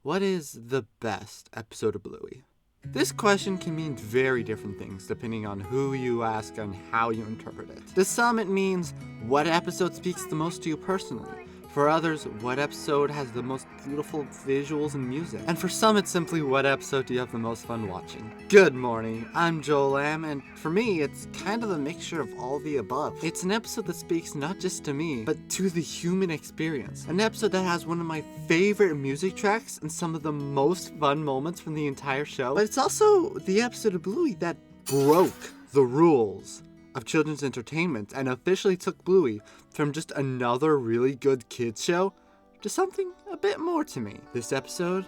What is the best episode of Bluey? This question can mean very different things depending on who you ask and how you interpret it. To some it means what episode speaks the most to you personally. For others, what episode has the most beautiful visuals and music. And for some it's simply what episode do you have the most fun watching. Good morning, I'm Joel Lamb, and for me it's kind of a mixture of all the above. It's an episode that speaks not just to me, but to the human experience. An episode that has one of my favorite music tracks and some of the most fun moments from the entire show. But it's also the episode of Bluey that broke the rules of children's entertainment and officially took Bluey from just another really good kids show to something a bit more to me. This episode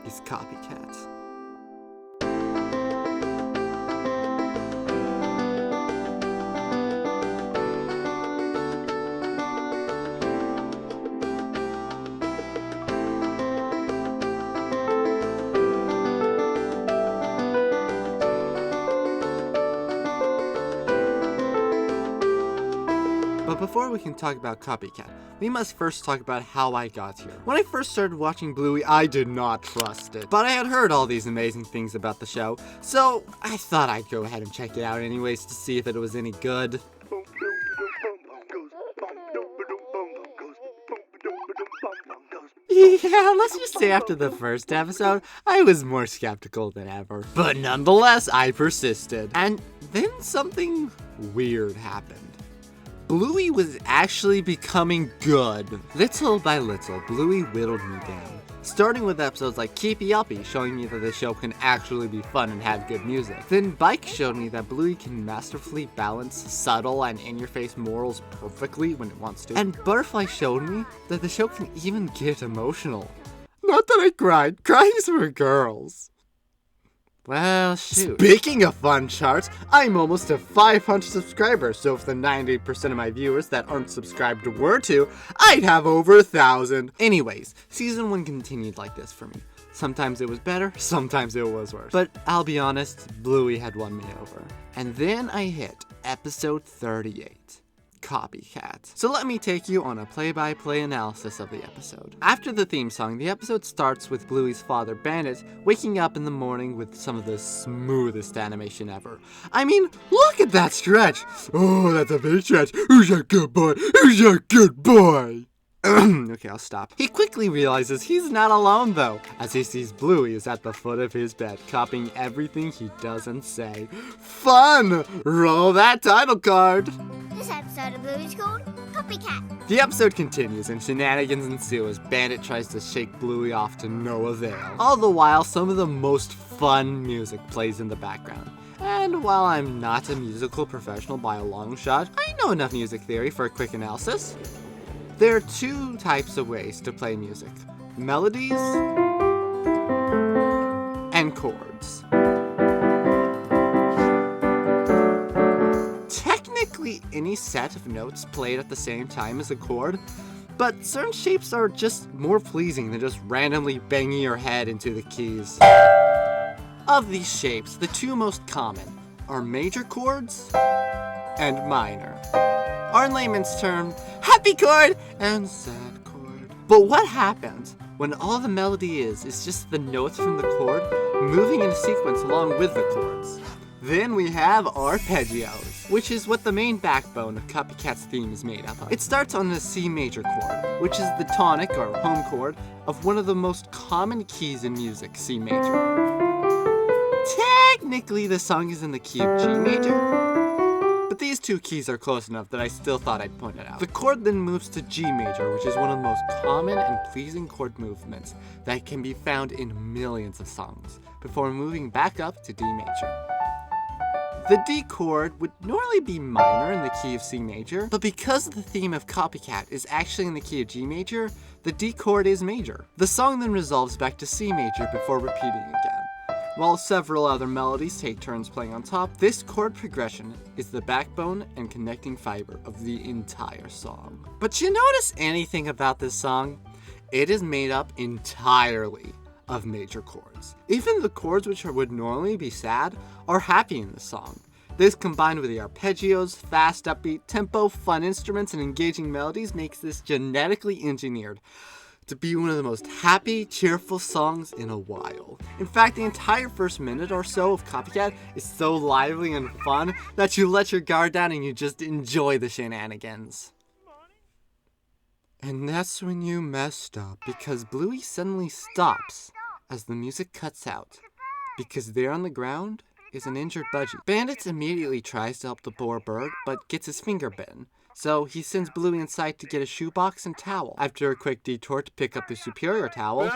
is Copycat. But before we can talk about Copycat, we must first talk about how I got here. When I first started watching Bluey, I did not trust it. But I had heard all these amazing things about the show, so I thought I'd go ahead and check it out anyways to see if it was any good. Yeah, let's just say after the first episode, I was more skeptical than ever. But nonetheless, I persisted. And then something weird happened. Bluey was actually becoming good. Little by little, Bluey whittled me down. Starting with episodes like Keepy Uppy, showing me that the show can actually be fun and have good music. Then Bike showed me that Bluey can masterfully balance subtle and in-your-face morals perfectly when it wants to. And Butterfly showed me that the show can even get emotional. Not that I cried. Crying's for girls. Well, shoot. Speaking of fun charts, I'm almost at 500 subscribers, so if the 98% of my viewers that aren't subscribed were to, I'd have over 1,000. Anyways, season 1 continued like this for me. Sometimes it was better, sometimes it was worse. But I'll be honest, Bluey had won me over. And then I hit episode 38. Copycat. So let me take you on a play-by-play analysis of the episode. After the theme song, the episode starts with Bluey's father, Bandit, waking up in the morning with some of the smoothest animation ever. I mean, look at that stretch! Oh, that's a big stretch. Who's a good boy? Who's a good boy? Okay, I'll stop. He quickly realizes he's not alone though, as he sees Bluey is at the foot of his bed, copying everything he doesn't say. Fun! Roll that title card! This episode of Bluey is called Copycat. The episode continues and shenanigans ensue as Bandit tries to shake Bluey off to no avail. All the while, some of the most fun music plays in the background. And while I'm not a musical professional by a long shot, I know enough music theory for a quick analysis. There are two types of ways to play music: melodies and chords. Technically, any set of notes played at the same time is a chord, but certain shapes are just more pleasing than just randomly banging your head into the keys. Of these shapes, the two most common are major chords and minor. Or in layman's term, happy chord and sad chord. But what happens when all the melody is just the notes from the chord moving in a sequence along with the chords? Then we have arpeggios, which is what the main backbone of Copycat's theme is made up of. It starts on the C major chord, which is the tonic or home chord of one of the most common keys in music, C major. Technically, the song is in the key of G major, but these two keys are close enough that I still thought I'd point it out. The chord then moves to G major, which is one of the most common and pleasing chord movements that can be found in millions of songs, before moving back up to D major. The D chord would normally be minor in the key of C major, but because the theme of Copycat is actually in the key of G major, the D chord is major. The song then resolves back to C major before repeating again. While several other melodies take turns playing on top, this chord progression is the backbone and connecting fiber of the entire song. But you notice anything about this song? It is made up entirely of major chords. Even the chords which would normally be sad are happy in the song. This combined with the arpeggios, fast upbeat tempo, fun instruments, and engaging melodies makes this genetically engineered to be one of the most happy, cheerful songs in a while. In fact, the entire first minute or so of Copycat is so lively and fun that you let your guard down and you just enjoy the shenanigans. And that's when you messed up, because Bluey suddenly stops as the music cuts out, because there on the ground is an injured Budgie. Bandit immediately tries to help the poor bird, but gets his finger bitten. So he sends Bluey inside to get a shoebox and towel. After a quick detour to pick up the superior towel,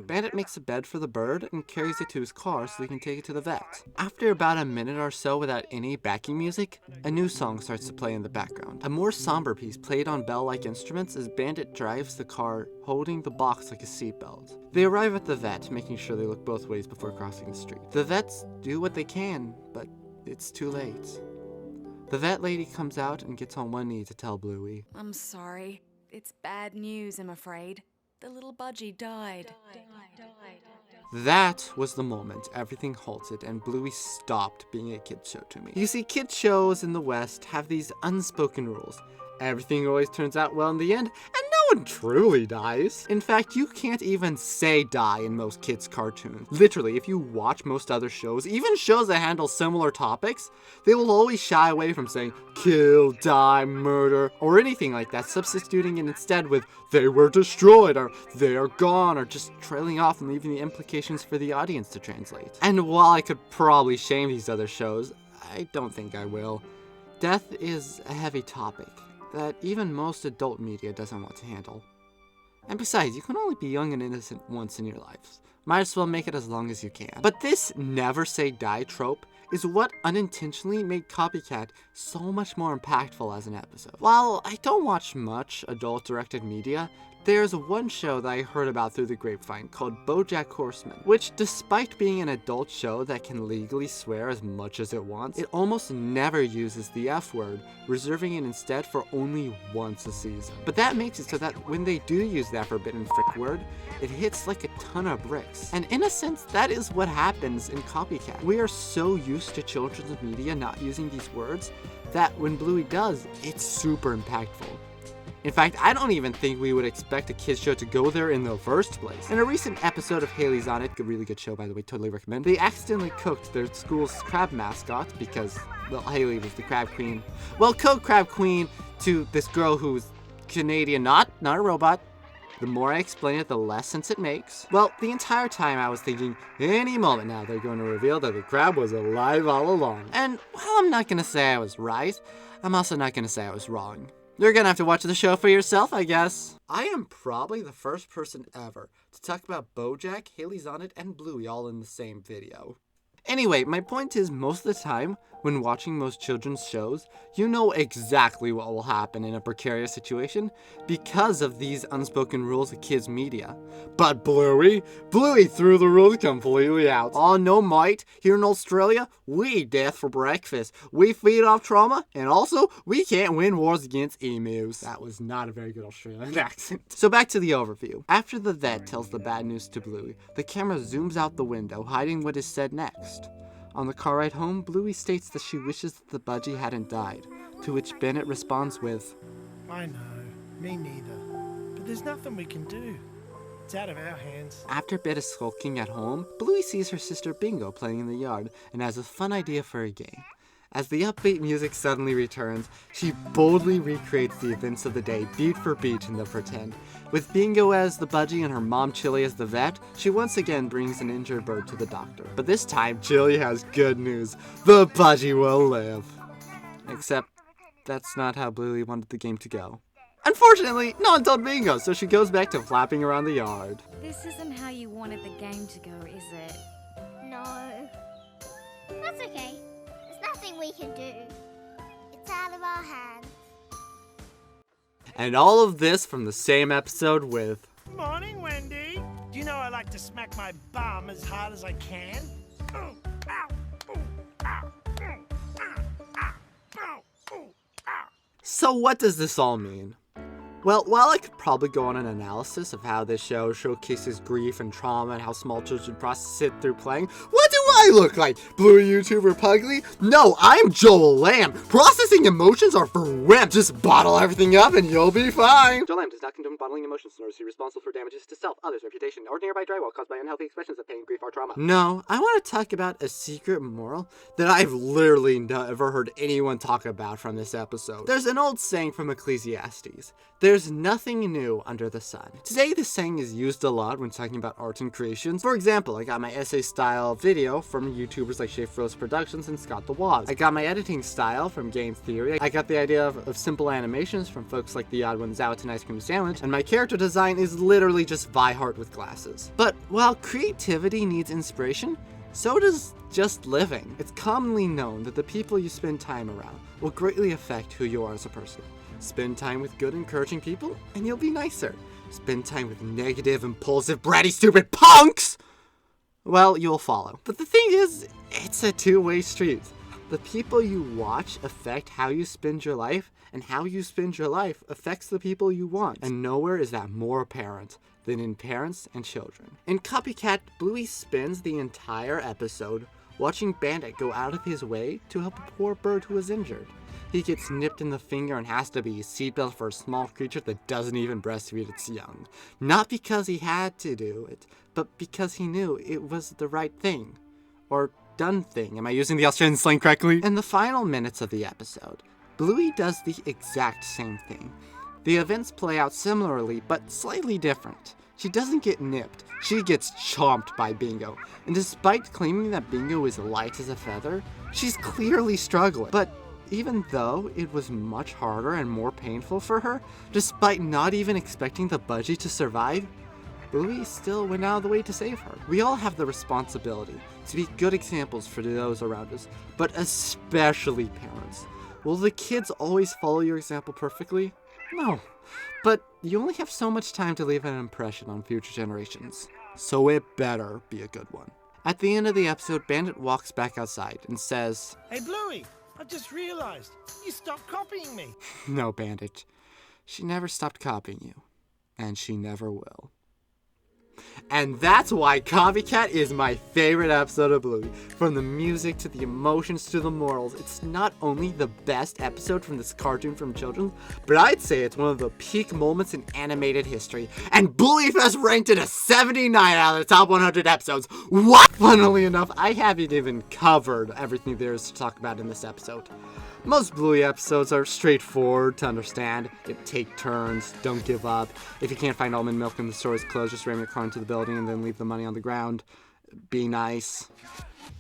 Bandit makes a bed for the bird and carries it to his car so he can take it to the vet. After about a minute or so without any backing music, a new song starts to play in the background. A more somber piece played on bell-like instruments as Bandit drives the car holding the box like a seatbelt. They arrive at the vet, making sure they look both ways before crossing the street. The vets do what they can, but it's too late. The vet lady comes out and gets on one knee to tell Bluey, I'm sorry. It's bad news, I'm afraid. The little budgie died. That was the moment everything halted and Bluey stopped being a kid show to me. You see, kid shows in the West have these unspoken rules. Everything always turns out well in the end, and no one truly dies. In fact, you can't even say die in most kids' cartoons. Literally, if you watch most other shows, even shows that handle similar topics, they will always shy away from saying kill, die, murder, or anything like that, substituting it instead with they were destroyed, or they are gone, or just trailing off and leaving the implications for the audience to translate. And while I could probably shame these other shows, I don't think I will. Death is a heavy topic that even most adult media doesn't want to handle. And besides, you can only be young and innocent once in your lives. Might as well make it as long as you can. But this never say die trope is what unintentionally made Copycat so much more impactful as an episode. While I don't watch much adult-directed media, there's one show that I heard about through the grapevine called BoJack Horseman, which despite being an adult show that can legally swear as much as it wants, it almost never uses the F word, reserving it instead for only once a season. But that makes it so that when they do use that forbidden frick word, it hits like a ton of bricks. And in a sense, that is what happens in Copycat. We are so used to children's media not using these words that when Bluey does, it's super impactful. In fact, I don't even think we would expect a kids show to go there in the first place. In a recent episode of Haley's on It, a really good show by the way, totally recommend, they accidentally cooked their school's crab mascot because, well, Haley was the crab queen. Well, co-crab queen to this girl who's Canadian, not a robot. The more I explain it, the less sense it makes. Well, the entire time I was thinking, any moment now they're going to reveal that the crab was alive all along. And while I'm not going to say I was right, I'm also not going to say I was wrong. You're gonna have to watch the show for yourself, I guess. I am probably the first person ever to talk about BoJack, Haley's on It, and Bluey all in the same video. Anyway, my point is, most of the time, when watching most children's shows, you know exactly what will happen in a precarious situation because of these unspoken rules of kids' media. But Bluey threw the rules completely out. Oh no, mate, here in Australia, we eat death for breakfast. We feed off trauma, and also, we can't win wars against emus. That was not a very good Australian accent. So back to the overview. After the vet tells the bad news to Bluey, the camera zooms out the window, hiding what is said next. On the car ride home, Bluey states that she wishes that the budgie hadn't died, to which Bandit responds with, I know, me neither, but there's nothing we can do. It's out of our hands. After a bit of skulking at home, Bluey sees her sister Bingo playing in the yard and has a fun idea for a game. As the upbeat music suddenly returns, she boldly recreates the events of the day beat for beat in the pretend. With Bingo as the budgie and her mom Chili as the vet, she once again brings an injured bird to the doctor. But this time, Chili has good news. The budgie will live. Except, that's not how Bluey wanted the game to go. Unfortunately, no one told Bingo, so she goes back to flapping around the yard. This isn't how you wanted the game to go, is it? No. That's okay. There's nothing we can do. It's out of our hands. And all of this from the same episode with... Morning, Wendy. Do you know I like to smack my bum as hard as I can? Ooh, ow, ooh, ow, ooh, ow, ow, ooh, ow. So what does this all mean? Well, while I could probably go on an analysis of how this show showcases grief and trauma and how small children process it through playing, what do I look like? Bluey YouTuber Pugly? No, I'm Joel Lamb. Processing emotions are for wimps. Just bottle everything up and you'll be fine. Joel Lamb does not condone bottling emotions, nor is he responsible for damages to self, others, reputation, or nearby drywall caused by unhealthy expressions of pain, grief, or trauma. No, I want to talk about a secret moral that I've literally never heard anyone talk about from this episode. There's an old saying from Ecclesiastes. There's nothing new under the sun. Today, this saying is used a lot when talking about art and creations. For example, I got my essay-style video from YouTubers like Schaefer Rose Productions and Scott the Woz. I got my editing style from Game Theory. I got the idea of simple animations from folks like The Odd Ones Out and Ice Cream Sandwich. And my character design is literally just Vi-Heart with glasses. But while creativity needs inspiration, so does just living. It's commonly known that the people you spend time around will greatly affect who you are as a person. Spend time with good, encouraging people, and you'll be nicer. Spend time with negative, impulsive, bratty, stupid punks! Well, you'll follow. But the thing is, it's a two-way street. The people you watch affect how you spend your life, and how you spend your life affects the people you want. And nowhere is that more apparent than in parents and children. In Copycat, Bluey spends the entire episode watching Bandit go out of his way to help a poor bird who is injured. He gets nipped in the finger and has to be a seatbelt for a small creature that doesn't even breastfeed its young. Not because he had to do it, but because he knew it was the right thing. Or done thing. Am I using the Australian slang correctly? In the final minutes of the episode, Bluey does the exact same thing. The events play out similarly, but slightly different. She doesn't get nipped, she gets chomped by Bingo. And despite claiming that Bingo is light as a feather, she's clearly struggling. But even though it was much harder and more painful for her, despite not even expecting the budgie to survive, Bluey still went out of the way to save her. We all have the responsibility to be good examples for those around us, but especially parents. Will the kids always follow your example perfectly? No. But you only have so much time to leave an impression on future generations, so it better be a good one. At the end of the episode, Bandit walks back outside and says, Hey, Bluey, I just realized you stopped copying me. No, Bandit. She never stopped copying you, and she never will. And that's why Copycat is my favorite episode of Bluey. From the music to the emotions to the morals, it's not only the best episode from this cartoon from children, but I'd say it's one of the peak moments in animated history. And Bluey Fest ranked it a 79 out of the top 100 episodes. What? Funnily enough, I haven't even covered everything there is to talk about in this episode. Most Bluey episodes are straightforward to understand. Take turns, don't give up. If you can't find almond milk and the store is closed, just ram your car into the building and then leave the money on the ground. Be nice.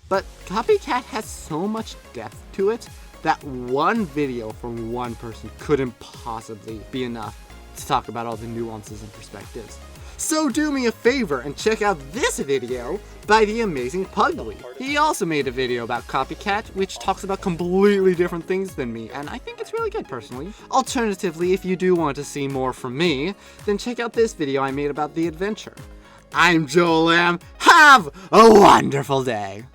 But Copycat has so much depth to it that one video from one person couldn't possibly be enough to talk about all the nuances and perspectives. So do me a favor and check out this video by the amazing Pugly. He also made a video about Copycat, which talks about completely different things than me, and I think it's really good personally. Alternatively, if you do want to see more from me, then check out this video I made about the adventure. I'm Joel Lamb. Have a wonderful day.